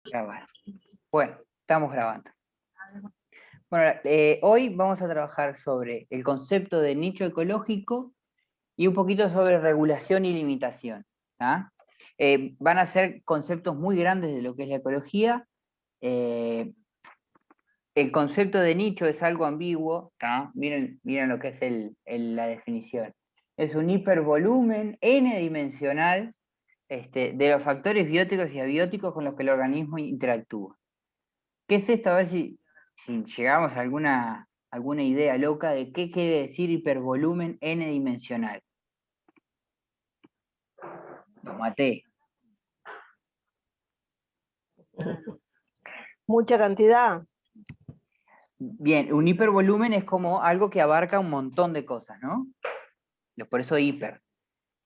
Grabar. Bueno, estamos grabando. Bueno, hoy vamos a trabajar sobre el concepto de nicho ecológico y un poquito sobre regulación y limitación. ¿Ah? Van a ser conceptos muy grandes de lo que es la ecología. El concepto de nicho es algo ambiguo. ¿Ah? Miren lo que es la definición. Es un hipervolumen n-dimensional de los factores bióticos y abióticos con los que el organismo interactúa. ¿Qué es esto? A ver si llegamos a alguna idea loca de qué quiere decir hipervolumen n-dimensional. Lo maté. Mucha cantidad. Bien, un hipervolumen es como algo que abarca un montón de cosas, ¿no? Por eso hiper.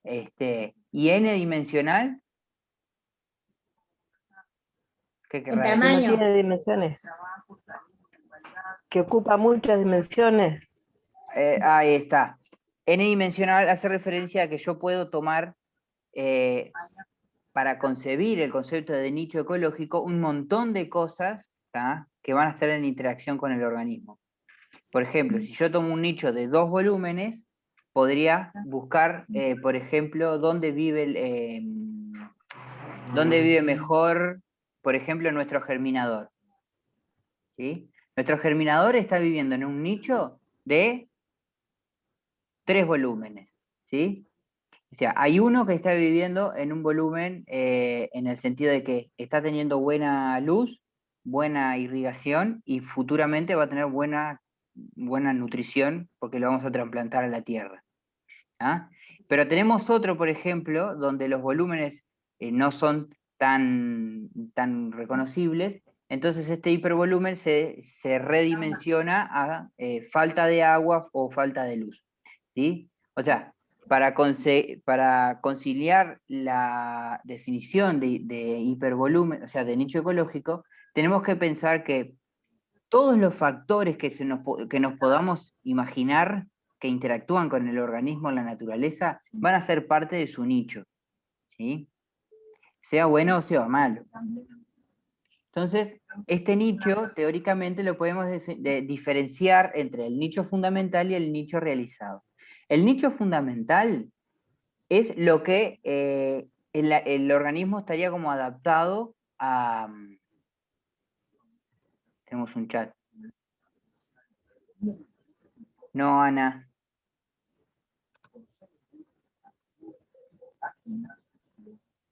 Y n-dimensional, ¿qué En querrá Que decir? no tamaño. tiene dimensiones. Que ocupa muchas dimensiones. Ahí está. N-dimensional hace referencia a que yo puedo tomar, para concebir el concepto de nicho ecológico, un montón de cosas, ¿tá?, que van a estar en interacción con el organismo. Por ejemplo, si yo tomo un nicho de 2 volúmenes, podría buscar, por ejemplo, dónde vive mejor, por ejemplo, nuestro germinador. ¿Sí? Nuestro germinador está viviendo en un nicho de 3 volúmenes. ¿Sí? O sea, hay uno que está viviendo en un volumen, en el sentido de que está teniendo buena luz, buena irrigación y futuramente va a tener buena nutrición porque lo vamos a trasplantar a la tierra. ¿Ah? Pero tenemos otro, por ejemplo, donde los volúmenes no son tan reconocibles, entonces este hipervolumen se redimensiona a falta de agua o falta de luz. ¿Sí? O sea, para conciliar la definición de hipervolumen, o sea, de nicho ecológico, tenemos que pensar que todos los factores que nos podamos imaginar que interactúan con el organismo en la naturaleza van a ser parte de su nicho, ¿sí? Sea bueno o sea malo. Entonces, este nicho teóricamente lo podemos diferenciar entre el nicho fundamental y el nicho realizado. El nicho fundamental es lo que el organismo estaría como adaptado a... Tenemos un chat. No, Ana.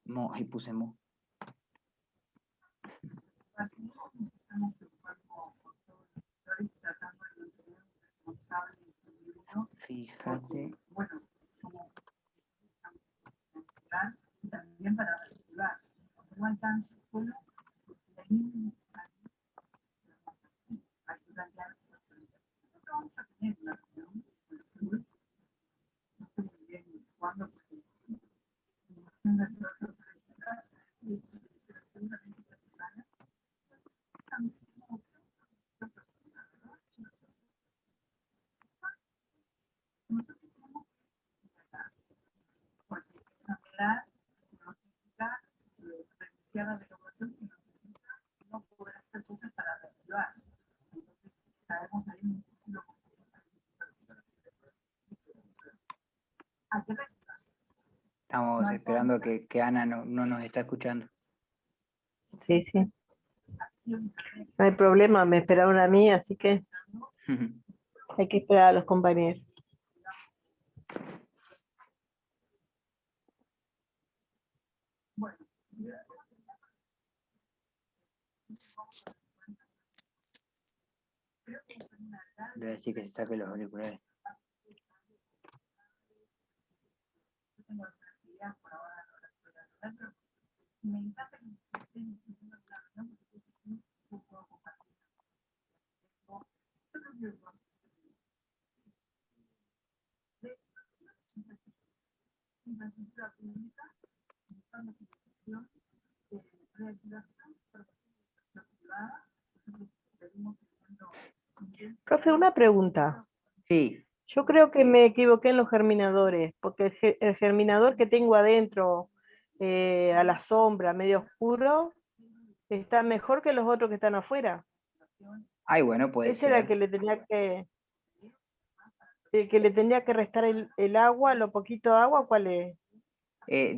Mo, ahí puse mo. Fíjate. Estamos esperando que Ana no nos está escuchando. Sí, sí. No hay problema, me esperaron a mí, así que hay que esperar a los compañeros. Le voy a decir que se saque los auriculares. Profe, una pregunta. Sí, Yo creo que me equivoqué en los germinadores, porque el germinador que tengo adentro, a la sombra, medio oscuro, está mejor que los otros que están afuera. Ay, bueno, puede Ese era el ser. que le tenía que, restar el agua, lo poquito agua, ¿cuál es?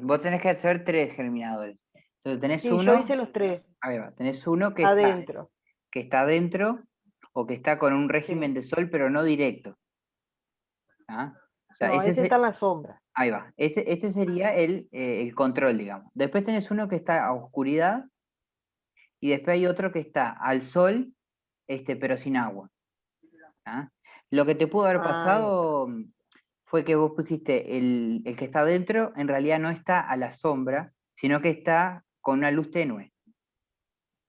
Vos tenés que hacer 3 germinadores. Entonces tenés Sí, yo hice uno, los 3, ahí va, tenés uno adentro. que está adentro o que está con un Sí. régimen de sol, pero no directo. ¿Ah? O sea, No, ese está en la sombra. ahí va. Este sería el control, digamos. Después tenés uno que está a oscuridad y después hay otro que está al sol, pero sin agua. ¿Ah? Lo que te pudo haber Ah, ya está. pasado fue que vos pusiste el que está adentro, en realidad no está a la sombra, sino que está con una luz tenue.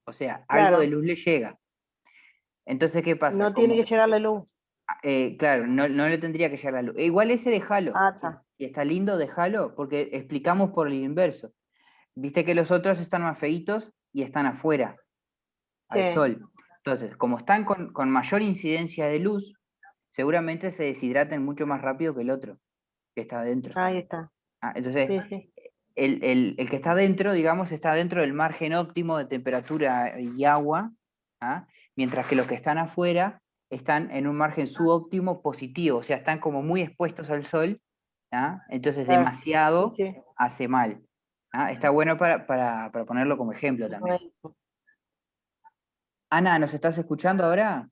O sea, algo de Claro, luz le llega. Entonces, ¿qué pasa? no tiene que llegar la luz. Claro, no le tendría que llegar la luz. Igual ese déjalo. Ah, Sí, está. y está lindo, déjalo, porque explicamos por el inverso. Viste que los otros están más feitos y están afuera, Sí, al sol. Entonces, como están con mayor incidencia de luz, seguramente se deshidraten mucho más rápido que el otro, que está adentro. ahí está. Entonces, Sí, sí. el que está dentro, digamos, está dentro del margen óptimo de temperatura y agua, ¿ah? Mientras que los que están afuera están en un margen subóptimo positivo, o sea, están como muy expuestos al sol, ¿ah? Entonces Claro. Sí, demasiado sí. hace mal. Está bueno para ponerlo como ejemplo también. Bueno. Ana, ¿nos estás escuchando ahora?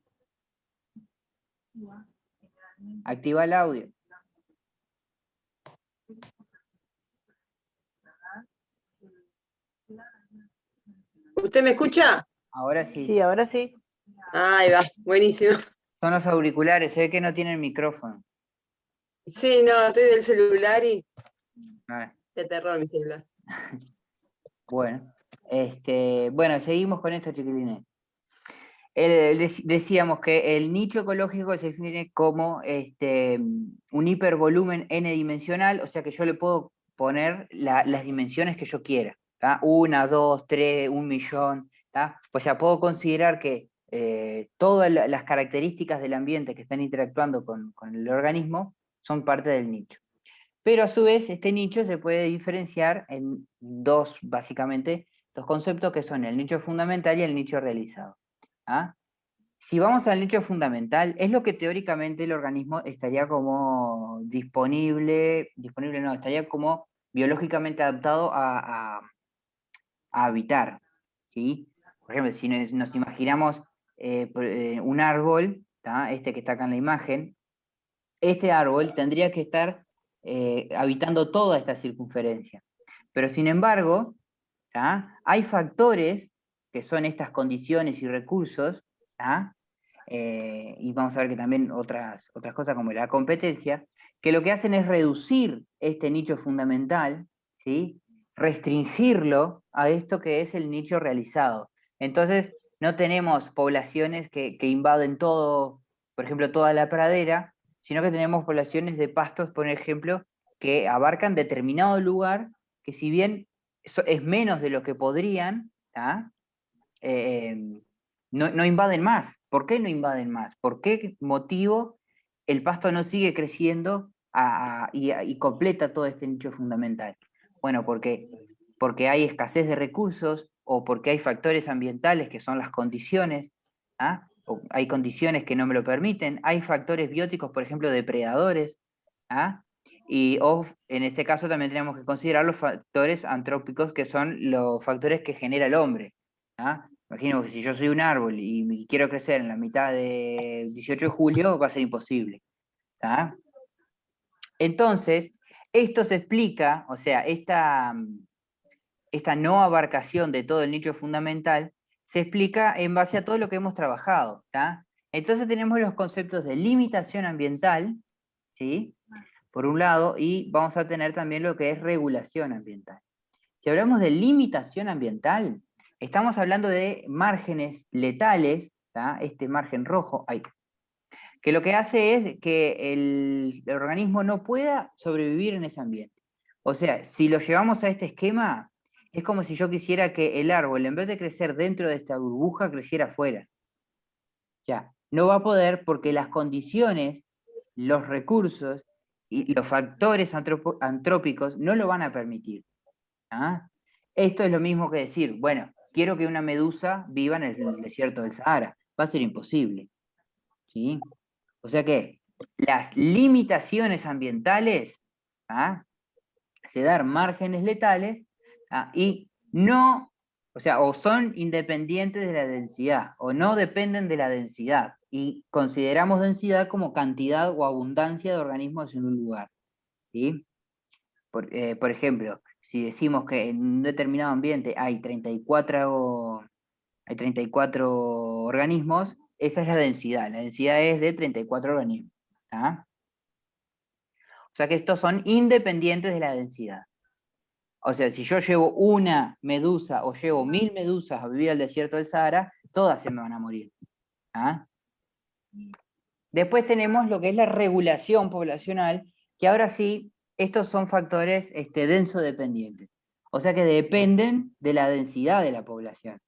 Activa el audio. ¿Usted me escucha? Ahora Sí, sí. ahora sí. Ahí va, buenísimo. Son los auriculares, se ve que no tienen micrófono. Sí, no, estoy del celular y Ah, de terror mi celular. bueno, bueno, seguimos con esto, chiquilines. Decíamos que el nicho ecológico se define como un hipervolumen n-dimensional, o sea que yo le puedo poner las dimensiones que yo quiera, ¿tá? 1, 2, 3, 1.000.000, ¿tá? O sea, puedo considerar que todas las características del ambiente que están interactuando con el organismo son parte del nicho. Pero a su vez, este nicho se puede diferenciar en básicamente, dos conceptos que son el nicho fundamental y el nicho realizado. ¿Ah? Si vamos al nicho fundamental, es lo que teóricamente el organismo estaría como disponible no, estaría como biológicamente adaptado a habitar, ¿sí? Por ejemplo, si nos imaginamos un árbol, ¿tá? Este que está acá en la imagen, este árbol tendría que estar habitando toda esta circunferencia. Pero sin embargo, ¿tá? Hay factores que son estas condiciones y recursos, ¿tá? Y vamos a ver que también otras cosas como la competencia, que lo que hacen es reducir este nicho fundamental, ¿sí? Restringirlo a esto que es el nicho realizado. Entonces, no tenemos poblaciones que invaden todo, por ejemplo, toda la pradera, sino que tenemos poblaciones de pastos, por ejemplo, que abarcan determinado lugar, que si bien es menos de lo que podrían, ¿tá? No invaden más. ¿Por qué no invaden más? ¿Por qué motivo el pasto no sigue creciendo y completa todo este nicho fundamental? Bueno, porque hay escasez de recursos o porque hay factores ambientales que son las condiciones, o hay condiciones que no me lo permiten, hay factores bióticos, por ejemplo, depredadores, o en este caso también tenemos que considerar los factores antrópicos, que son los factores que genera el hombre. Imagino que si yo soy un árbol y quiero crecer en la mitad de 18 de julio, va a ser imposible. ¿Tá? Entonces, esto se explica, o sea, esta no abarcación de todo el nicho fundamental se explica en base a todo lo que hemos trabajado. ¿Tá? Entonces tenemos los conceptos de limitación ambiental, ¿sí? Por un lado, y vamos a tener también lo que es regulación ambiental. Si hablamos de limitación ambiental, estamos hablando de márgenes letales, ¿tá? Este margen rojo, que lo que hace es que el organismo no pueda sobrevivir en ese ambiente. O sea, si lo llevamos a este esquema, es como si yo quisiera que el árbol, en vez de crecer dentro de esta burbuja, creciera afuera. O sea, no va a poder porque las condiciones, los recursos y los factores antrópicos no lo van a permitir. ¿Ah? Esto es lo mismo que decir, bueno, quiero que una medusa viva en el desierto del Sahara. Va a ser imposible. ¿Sí? O sea que las limitaciones ambientales, ¿ah? Se dan márgenes letales, ¿ah? Y no, o sea, o son independientes de la densidad, o no dependen de la densidad, y consideramos densidad como cantidad o abundancia de organismos en un lugar. ¿Sí? Por ejemplo, si decimos que en un determinado ambiente hay 34 organismos, esa es la densidad. La densidad es de 34 organismos. ¿Ah? O sea que estos son independientes de la densidad. O sea, si yo llevo una medusa o llevo 1000 medusas a vivir al desierto del Sahara, todas se me van a morir. ¿Ah? Después tenemos lo que es la regulación poblacional, que ahora sí, estos son factores denso dependientes. O sea que dependen de la densidad de la población.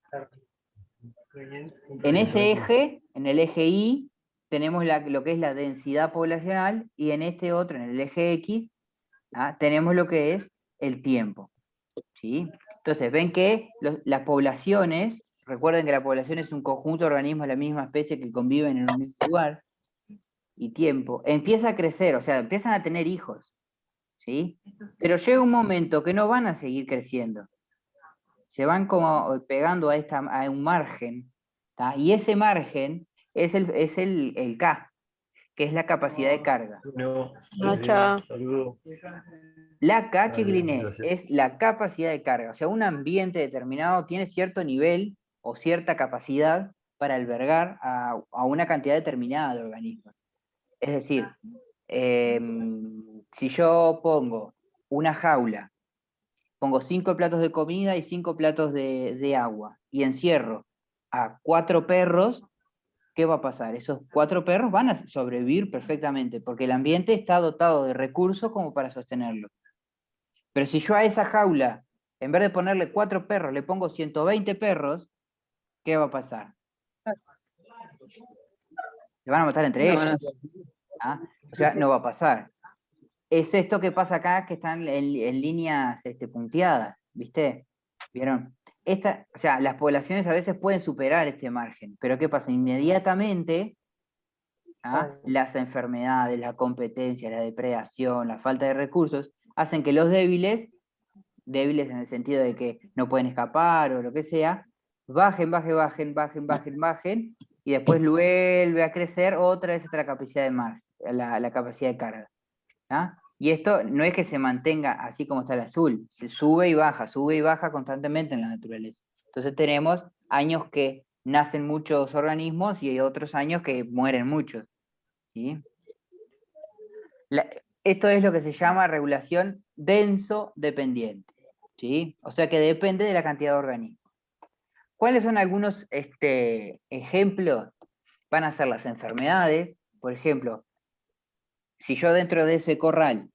En este eje, en el eje Y, tenemos lo que es la densidad poblacional, y en este otro, en el eje X, tenemos lo que es el tiempo. ¿Sí? Entonces, ven que las poblaciones, recuerden que la población es un conjunto de organismos de la misma especie que conviven en un mismo lugar, y tiempo, empieza a crecer, o sea, empiezan a tener hijos. ¿Sí? Pero llega un momento que no van a seguir creciendo. Se van como pegando a un margen, ¿tá? Y ese margen es el K, que es la capacidad de carga. Chao. La K, chiquilines, es la capacidad de carga. O sea, un ambiente determinado tiene cierto nivel o cierta capacidad para albergar a una cantidad determinada de organismos. Es decir, si yo pongo una jaula, pongo 5 platos de comida y 5 platos de agua, y encierro a 4 perros, ¿qué va a pasar? Esos 4 perros van a sobrevivir perfectamente, porque el ambiente está dotado de recursos como para sostenerlo. Pero si yo a esa jaula, en vez de ponerle 4 perros, le pongo 120 perros, ¿qué va a pasar? Se van a matar entre ellos. ¿Ah? O sea, no va a pasar. Es esto que pasa acá, que están en líneas punteadas, ¿viste? ¿Vieron? O sea, las poblaciones a veces pueden superar este margen, pero ¿qué pasa? Inmediatamente, las enfermedades, la competencia, la depredación, la falta de recursos, hacen que los débiles en el sentido de que no pueden escapar o lo que sea, bajen, y después vuelve a crecer otra vez hasta la capacidad de margen, la capacidad de carga. Y esto no es que se mantenga así como está el azul, se sube y baja constantemente en la naturaleza. Entonces tenemos años que nacen muchos organismos y hay otros años que mueren muchos. ¿Sí? Esto es lo que se llama regulación denso-dependiente. ¿Sí? O sea que depende de la cantidad de organismos. ¿Cuáles son algunos ejemplos? Van a ser las enfermedades. Por ejemplo, si yo dentro de ese corral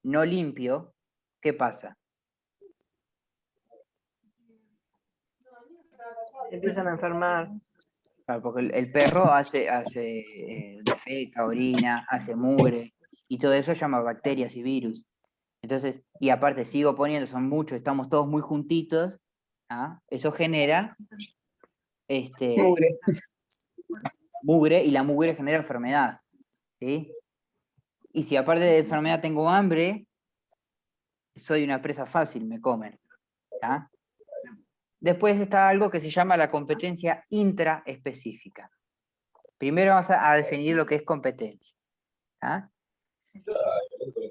no limpio, ¿qué pasa? Empiezan a enfermar. Claro, porque el perro hace defeca, orina, hace mugre, y todo eso llama bacterias y virus. Entonces, y aparte sigo poniendo, son muchos, estamos todos muy juntitos, eso genera mugre, y la mugre genera enfermedad. ¿Sí? Y si aparte de enfermedad tengo hambre, soy una presa fácil, me comen. Después está algo que se llama la competencia intraespecífica. Primero vamos a definir lo que es competencia.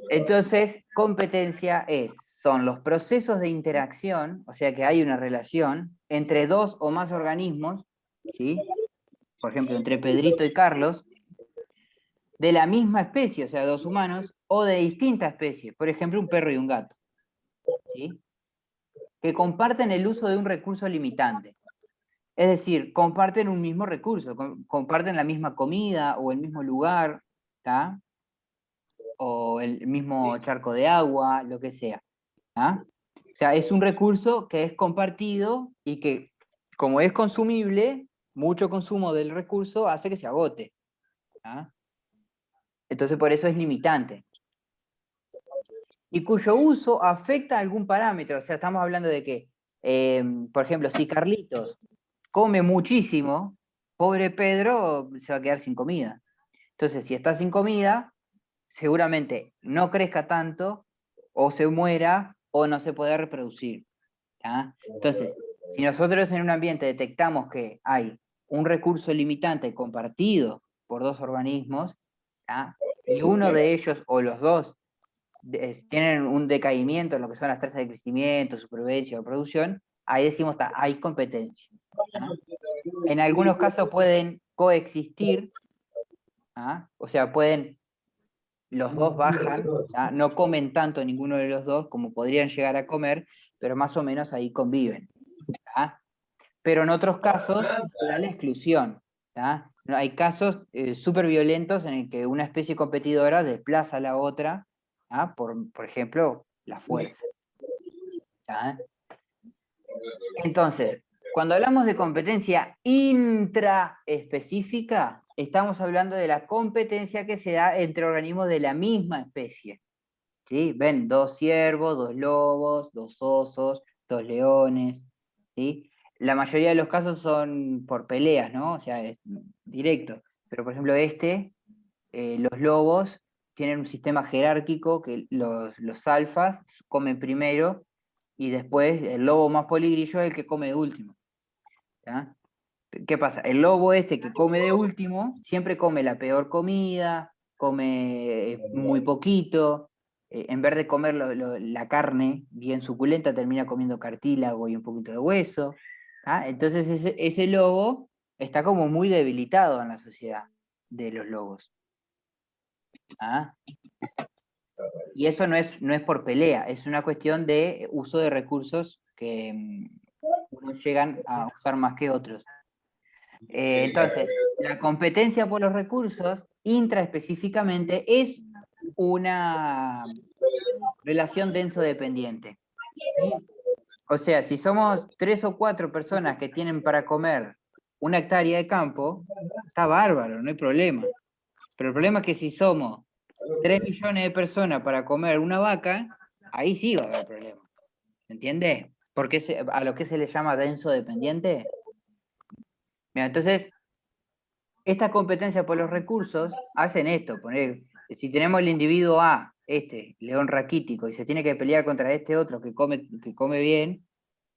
Entonces, competencia son los procesos de interacción, o sea que hay una relación entre 2 o más organismos, ¿sí? Por ejemplo, entre Pedrito y Carlos, de la misma especie, o sea, 2 humanos, o de distintas especies, por ejemplo, un perro y un gato, ¿sí? Que comparten el uso de un recurso limitante. Es decir, comparten un mismo recurso, comparten la misma comida o el mismo lugar, ¿tá? O el mismo charco de agua, lo que sea. O sea, es un recurso que es compartido y que, como es consumible, mucho consumo del recurso hace que se agote. Entonces, por eso es limitante. Y cuyo uso afecta a algún parámetro. O sea, estamos hablando de que Por ejemplo, si Carlitos come muchísimo, pobre Pedro se va a quedar sin comida. Entonces, si está sin comida, seguramente no crezca tanto, o se muera, o no se pueda reproducir. ¿tá? Entonces, si nosotros en un ambiente detectamos que hay un recurso limitante compartido por dos organismos, ¿tá? Y uno de ellos, o los dos, tienen un decaimiento en lo que son las tasas de crecimiento, supervivencia o producción, ahí decimos, hay competencia. ¿tá? En algunos casos pueden coexistir, ¿tá? O sea, los dos bajan, ¿tá? No comen tanto ninguno de los dos como podrían llegar a comer, pero más o menos ahí conviven. ¿tá? Pero en otros casos se da la exclusión. ¿tá? Hay casos súper violentos en el que una especie competidora desplaza a la otra, ¿tá? por ejemplo, la fuerza. ¿tá? Entonces, cuando hablamos de competencia intraespecífica, estamos hablando de la competencia que se da entre organismos de la misma especie. ¿sí? Ven, 2 ciervos, 2 lobos, 2 osos, 2 leones. ¿sí? La mayoría de los casos son por peleas, ¿no? O sea, es directo. Pero, por ejemplo, los lobos tienen un sistema jerárquico que los alfas comen primero y después el lobo más poligrillo es el que come de último. ¿tá? ¿Qué pasa? El lobo que come de último siempre come la peor comida, come muy poquito, en vez de comer la carne bien suculenta, termina comiendo cartílago y un poquito de hueso. ¿tá? Entonces ese lobo está como muy debilitado en la sociedad de los lobos. ¿tá? Y eso no es por pelea, es una cuestión de uso de recursos que unos llegan a usar más que otros. Entonces, la competencia por los recursos, intraespecíficamente, es una relación denso-dependiente. ¿sí? O sea, si somos 3 o 4 personas que tienen para comer 1 hectárea de campo, está bárbaro, no hay problema. Pero el problema es que si somos 3 millones de personas para comer una vaca, ahí sí va a haber problema. ¿Entiendes? Porque a lo que se le llama denso-dependiente. Mira, entonces, esta competencia por los recursos hacen esto, si tenemos el individuo A, león raquítico, y se tiene que pelear contra este otro que come bien,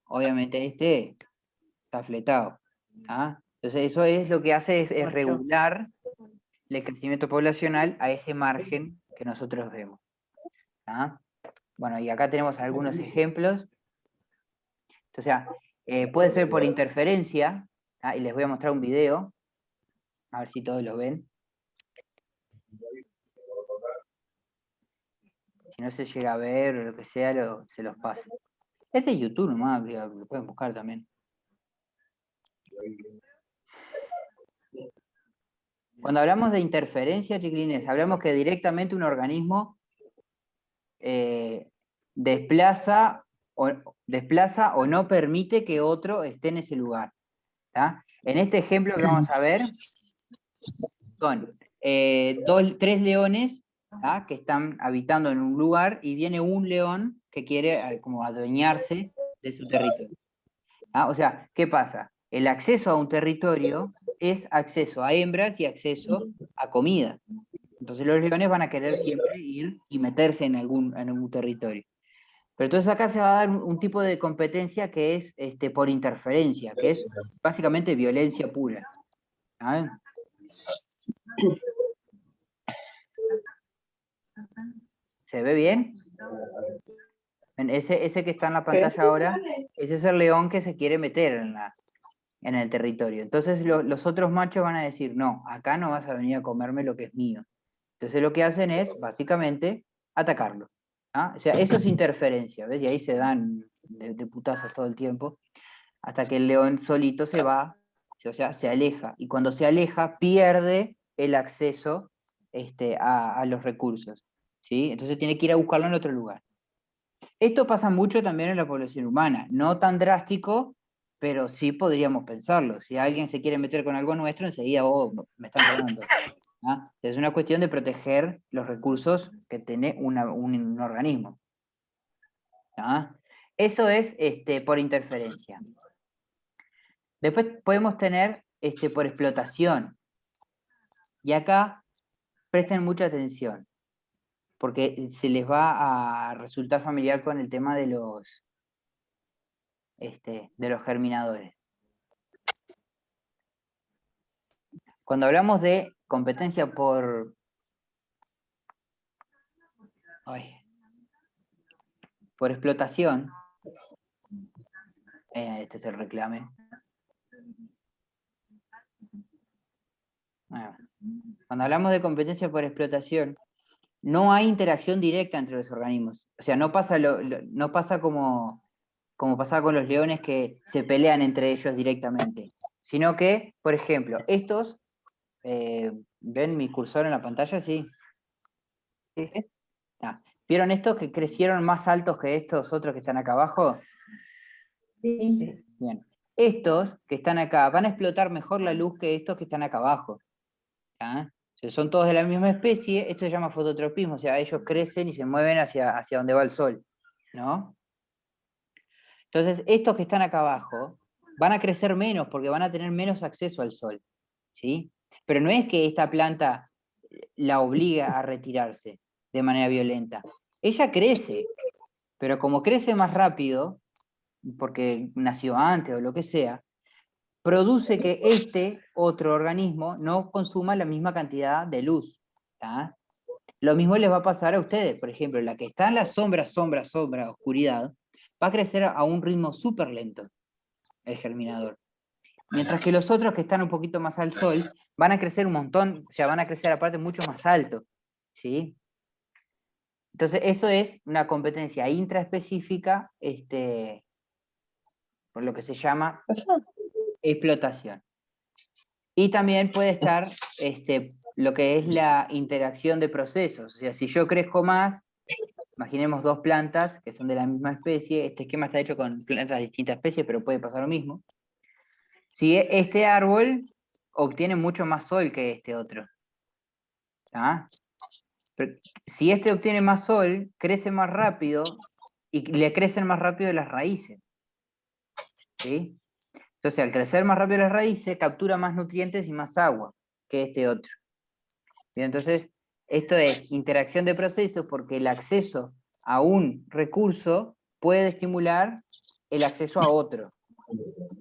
obviamente está fletado. ¿tá? Entonces eso es lo que hace es regular el crecimiento poblacional a ese margen que nosotros vemos. ¿tá? Bueno, y acá tenemos algunos ejemplos. O sea, puede ser por interferencia, ¿tá? y les voy a mostrar un video, a ver si todos lo ven. Si no se llega a ver o lo que sea, se los paso. Es de YouTube nomás, lo pueden buscar también. Cuando hablamos de interferencia, chiquilines, hablamos que directamente un organismo desplaza o no permite que otro esté en ese lugar. ¿tá? En este ejemplo que vamos a ver, son 3 leones ¿tá? que están habitando en un lugar y viene un león que quiere como adueñarse de su territorio. ¿tá? O sea, ¿qué pasa? El acceso a un territorio es acceso a hembras y acceso a comida. Entonces los leones van a querer siempre ir y meterse en algún territorio. Pero entonces acá se va a dar un tipo de competencia que es por interferencia, que es básicamente violencia pura. ¿tá? ¿Se ve bien? Ese que está en la pantalla ahora, ese es el león que se quiere meter en el territorio. Entonces los otros machos van a decir, no, acá no vas a venir a comerme lo que es mío. Entonces lo que hacen es, básicamente, atacarlo. ¿ah? O sea, eso es interferencia, ¿ves? Y ahí se dan de putazos todo el tiempo, hasta que el león solito se va, o sea, se aleja. Y cuando se aleja, pierde el acceso a los recursos. ¿sí? Entonces tiene que ir a buscarlo en otro lugar. Esto pasa mucho también en la población humana, no tan drástico, pero sí podríamos pensarlo. Si alguien se quiere meter con algo nuestro, enseguida, me están robando. ¿ah? Es una cuestión de proteger los recursos que tiene un organismo. ¿ah? Eso es por interferencia. Después podemos tener por explotación. Y acá presten mucha atención, porque se les va a resultar familiar con el tema de los germinadores. Cuando hablamos de competencia por explotación, este es el reclame. Bueno, cuando hablamos de competencia por explotación, no hay interacción directa entre los organismos. O sea, no pasa, no pasa como pasaba con los leones que se pelean entre ellos directamente, sino que, por ejemplo, estos, ¿ven mi cursor en la pantalla? Sí. Sí. Ah, ¿vieron estos que crecieron más altos que estos otros que están acá abajo? Sí. Bien. Estos que están acá van a explotar mejor la luz que estos que están acá abajo. ¿Ah? O sea, son todos de la misma especie, esto se llama fototropismo, o sea, ellos crecen y se mueven hacia donde va el sol, ¿no? Entonces, estos que están acá abajo van a crecer menos porque van a tener menos acceso al sol, ¿sí? Pero no es que esta planta la obliga a retirarse de manera violenta. Ella crece, pero como crece más rápido, porque nació antes o lo que sea, produce que este otro organismo no consuma la misma cantidad de luz. ¿Tá? Lo mismo les va a pasar a ustedes. Por ejemplo, la que está en la sombra, oscuridad, va a crecer a un ritmo súper lento, el germinador. Mientras que los otros que están un poquito más al sol, van a crecer un montón, o sea, van a crecer aparte mucho más alto. ¿Sí? Entonces, eso es una competencia intraespecífica, por lo que se llama explotación. Y también puede estar lo que es la interacción de procesos. O sea, si yo crezco más, imaginemos dos plantas que son de la misma especie, este esquema está hecho con plantas de distintas especies, pero puede pasar lo mismo. Si este árbol obtiene mucho más sol que este otro. ¿Ah? Pero si este obtiene más sol, crece más rápido y le crecen más rápido las raíces. ¿Sí? Entonces, al crecer más rápido las raíces, captura más nutrientes y más agua que este otro. Bien, entonces, esto es interacción de procesos porque el acceso a un recurso puede estimular el acceso a otro,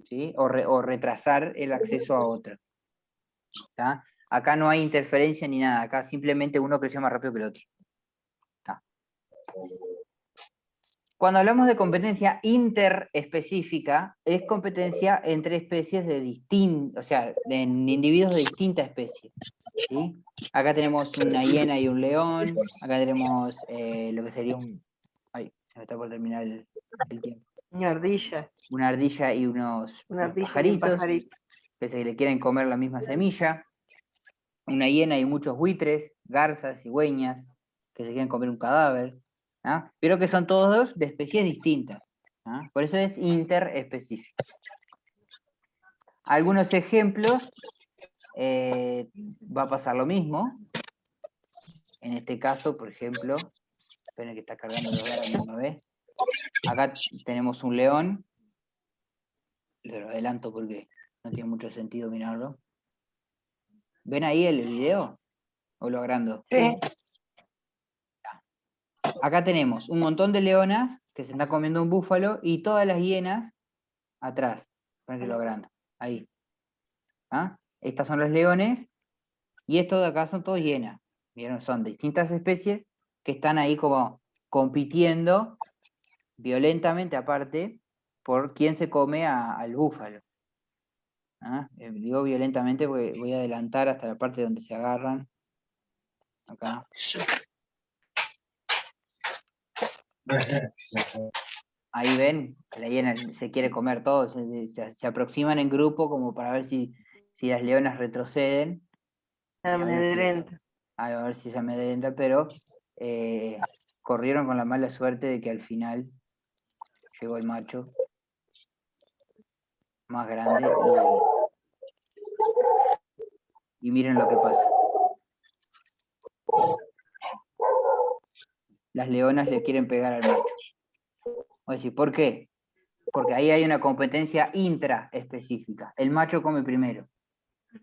¿sí? o retrasar el acceso a otro. ¿Tá? Acá no hay interferencia ni nada, acá simplemente uno creció más rápido que el otro. ¿Tá? Cuando hablamos de competencia interespecífica, es competencia entre especies de distintas, o sea, en individuos de distinta especie. ¿Sí? Acá tenemos una hiena y un león, acá tenemos lo que sería un... Ay, se me está por terminar el tiempo. Una ardilla. Una ardilla y unos Y un pajarito. que se le quieren comer la misma semilla. Una hiena y muchos buitres, garzas, cigüeñas, que se quieren comer un cadáver. ¿Ah? Pero que son todos de especies distintas. ¿Ah? Por eso es interespecífico. Algunos ejemplos, va a pasar lo mismo. En este caso, por ejemplo, esperen que está cargando los dos a la misma vez. Acá tenemos un león. Lo adelanto porque no tiene mucho sentido mirarlo. ¿Ven ahí el video? ¿O lo agrando? Sí. Acá tenemos un montón de leonas que se están comiendo un búfalo y todas las hienas atrás. Esperen que lo agrando. Ahí. ¿Ah? Estas son los leones y estos de acá son todos hienas. ¿Vieron? Son distintas especies que están ahí como compitiendo violentamente aparte por quién se come al búfalo. ¿Ah? Digo violentamente porque voy a adelantar hasta la parte donde se agarran. Acá. Ahí ven, la hiena se quiere comer todo, se aproximan en grupo como para ver si las leonas retroceden. Amedrenta. A ver si se amedrentan, pero corrieron con la mala suerte de que al final llegó el macho más grande y miren lo que pasa. Las leonas le quieren pegar al macho. Voy a decir, ¿por qué? Porque ahí hay una competencia intraespecífica. El macho come primero.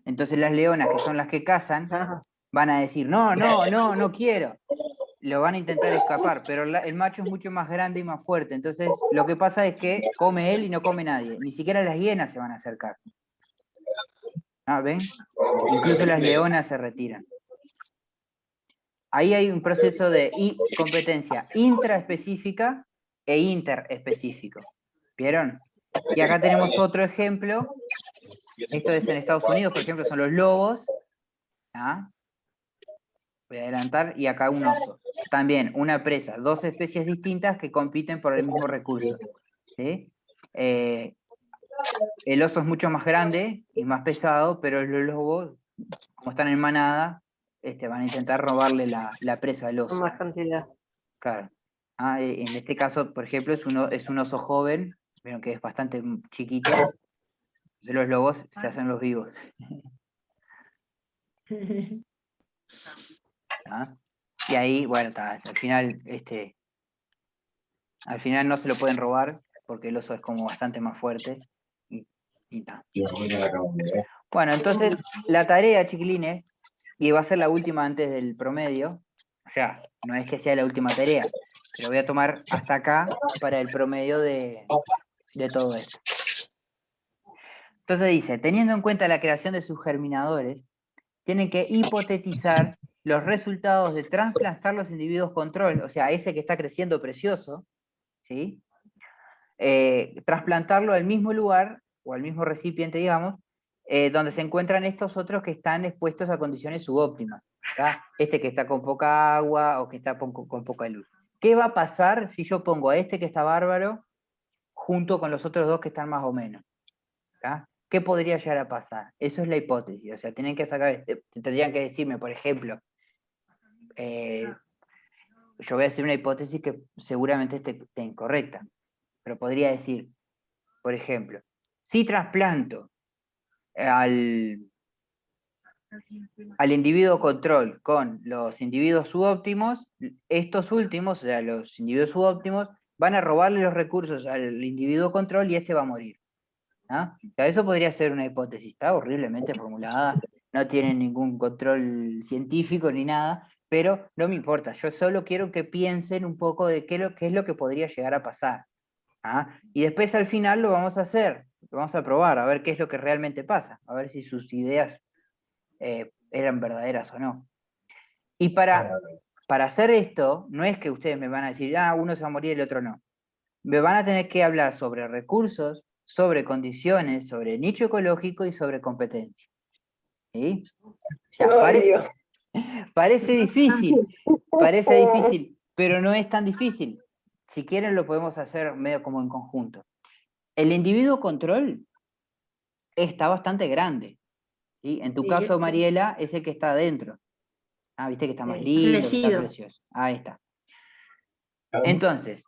Entonces las leonas, que son las que cazan, Ajá. van a decir, no quiero. Lo van a intentar escapar, pero el macho es mucho más grande y más fuerte. Entonces lo que pasa es que come él y no come nadie. Ni siquiera las hienas se van a acercar. ¿Ah, ven? Incluso las leonas se retiran. Ahí hay un proceso de competencia intraespecífica e interespecífico. ¿Vieron? Y acá tenemos otro ejemplo. Esto es en Estados Unidos, por ejemplo, son los lobos. ¿Ah? Voy a adelantar, y acá un oso. También una presa, dos especies distintas que compiten por el mismo recurso. ¿Sí? El oso es mucho más grande y más pesado, pero los lobos, como están en manada, van a intentar robarle la presa al Con oso. más cantidad. Claro. En este caso, por ejemplo, es un oso joven, vieron que es bastante chiquito. Entonces los lobos se hacen los vivos. ¿Ah? Y ahí, bueno, al final no se lo pueden robar, porque el oso es como bastante más fuerte. Y ta. Bueno, entonces la tarea, chiquilines, y va a ser la última antes del promedio, o sea, no es que sea la última tarea, pero voy a tomar hasta acá para el promedio de todo esto. Entonces dice, teniendo en cuenta la creación de sus germinadores, tienen que hipotetizar los resultados de trasplantar los individuos control, o sea, ese que está creciendo precioso, ¿sí? Trasplantarlo al mismo lugar, o al mismo recipiente, digamos, donde se encuentran estos otros que están expuestos a condiciones subóptimas. ¿Tá? Este que está con poca agua o que está con poca luz. ¿Qué va a pasar si yo pongo a este que está bárbaro junto con los otros dos que están más o menos? ¿Tá? ¿Qué podría llegar a pasar? Eso es la hipótesis. O sea, tienen que sacar, tendrían que decirme, por ejemplo, yo voy a hacer una hipótesis que seguramente esté incorrecta, pero podría decir, por ejemplo, si trasplanto al individuo control con los individuos subóptimos, estos últimos, o sea, los individuos subóptimos, van a robarle los recursos al individuo control y este va a morir. ¿Ah? O sea, eso podría ser una hipótesis, está horriblemente formulada, no tiene ningún control científico ni nada, pero no me importa, yo solo quiero que piensen un poco de qué es lo que podría llegar a pasar. ¿Ah? Y después al final lo vamos a hacer, lo vamos a probar, a ver qué es lo que realmente pasa, a ver si sus ideas eran verdaderas o no. Y para hacer esto, no es que ustedes me van a decir, uno se va a morir y el otro no. Me van a tener que hablar sobre recursos, sobre condiciones, sobre nicho ecológico y sobre competencia. ¿Sí? O sea, parece difícil, pero no es tan difícil. Si quieren lo podemos hacer medio como en conjunto. El individuo control está bastante grande. ¿Sí? En tu Sí, caso, Mariela, es el que está adentro. Viste que está más Sí. lindo, que está Crecido. precioso. Ahí está. Entonces,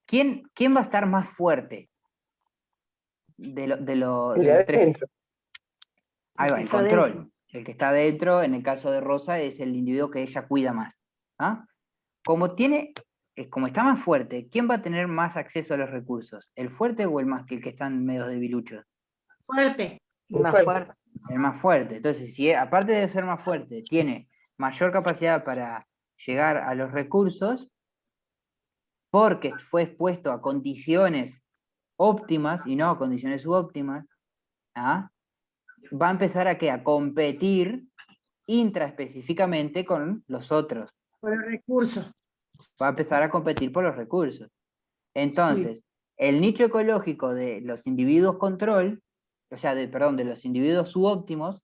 ¿quién va a estar más fuerte de los tres? adentro. Ahí va, el Está control. dentro. El que está adentro, en el caso de Rosa, es el individuo que ella cuida más. ¿Ah? Como está más fuerte, ¿quién va a tener más acceso a los recursos? ¿El fuerte o el que están medio debiluchos? Fuerte. Más fuerte. El más fuerte. Entonces, si aparte de ser más fuerte, tiene mayor capacidad para llegar a los recursos, porque fue expuesto a condiciones óptimas y no a condiciones subóptimas, ¿ah? Va a empezar a competir intraespecíficamente con los otros. Por el recurso. Va a empezar a competir por los recursos. Sí. Entonces, el nicho ecológico de los individuos control, o sea, de los individuos subóptimos,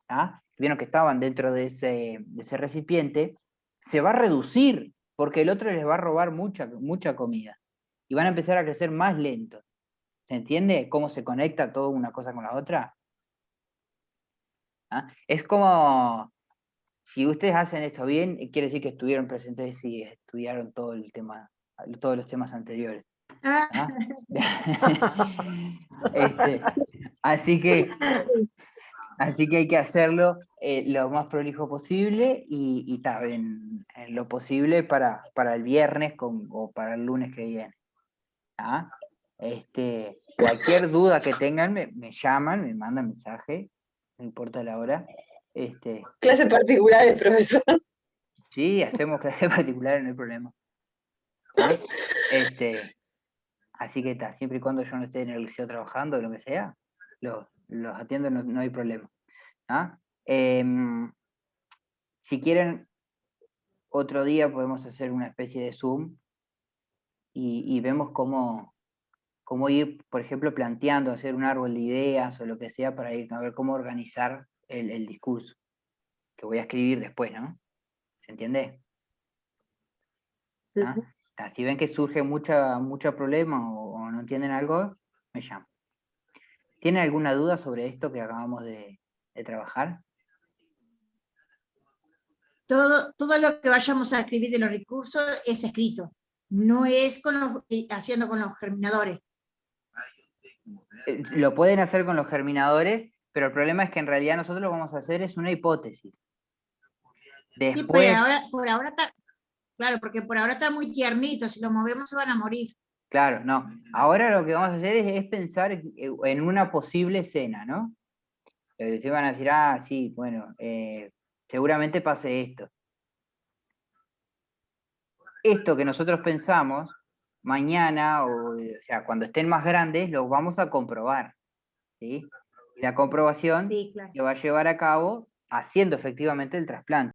¿ah? Vieron que estaban dentro de ese recipiente, se va a reducir, porque el otro les va a robar mucha comida. Y van a empezar a crecer más lento. ¿Se entiende cómo se conecta toda una cosa con la otra? ¿Ah? Es como, si ustedes hacen esto bien, quiere decir que estuvieron presentes y estudiaron todos los temas anteriores. ¿Ah? Así que hay que hacerlo lo más prolijo posible y en lo posible para el viernes o para el lunes que viene. ¿Ah? Cualquier duda que tengan, me llaman, me mandan mensaje, no importa la hora. Clases particulares, profesor. Sí, hacemos clases particulares, no hay problema. ¿Ah? Así que está, siempre y cuando yo no esté en el liceo trabajando o lo que sea, los atiendo, no hay problema. ¿Ah? Si quieren, otro día podemos hacer una especie de Zoom y vemos cómo ir, por ejemplo, planteando, hacer un árbol de ideas o lo que sea para ir a ver cómo organizar el discurso, que voy a escribir después, ¿no? ¿Se entiende? ¿Ah? Si ven que surge mucho problema o no entienden algo, me llaman. ¿Tienen alguna duda sobre esto que acabamos de trabajar? Todo lo que vayamos a escribir de los recursos es escrito, no es haciendo con los germinadores. Lo pueden hacer con los germinadores, pero el problema es que en realidad nosotros lo que vamos a hacer es una hipótesis. Después, Sí, pero por ahora está, claro, porque por ahora está muy tiernito, si lo movemos se van a morir. claro, no. Ahora lo que vamos a hacer es pensar en una posible escena, ¿no? Se van a decir, sí, bueno, seguramente pase esto. Esto que nosotros pensamos, mañana, o sea, cuando estén más grandes, lo vamos a comprobar, ¿sí? Y la comprobación Sí, claro. se va a llevar a cabo haciendo efectivamente el trasplante.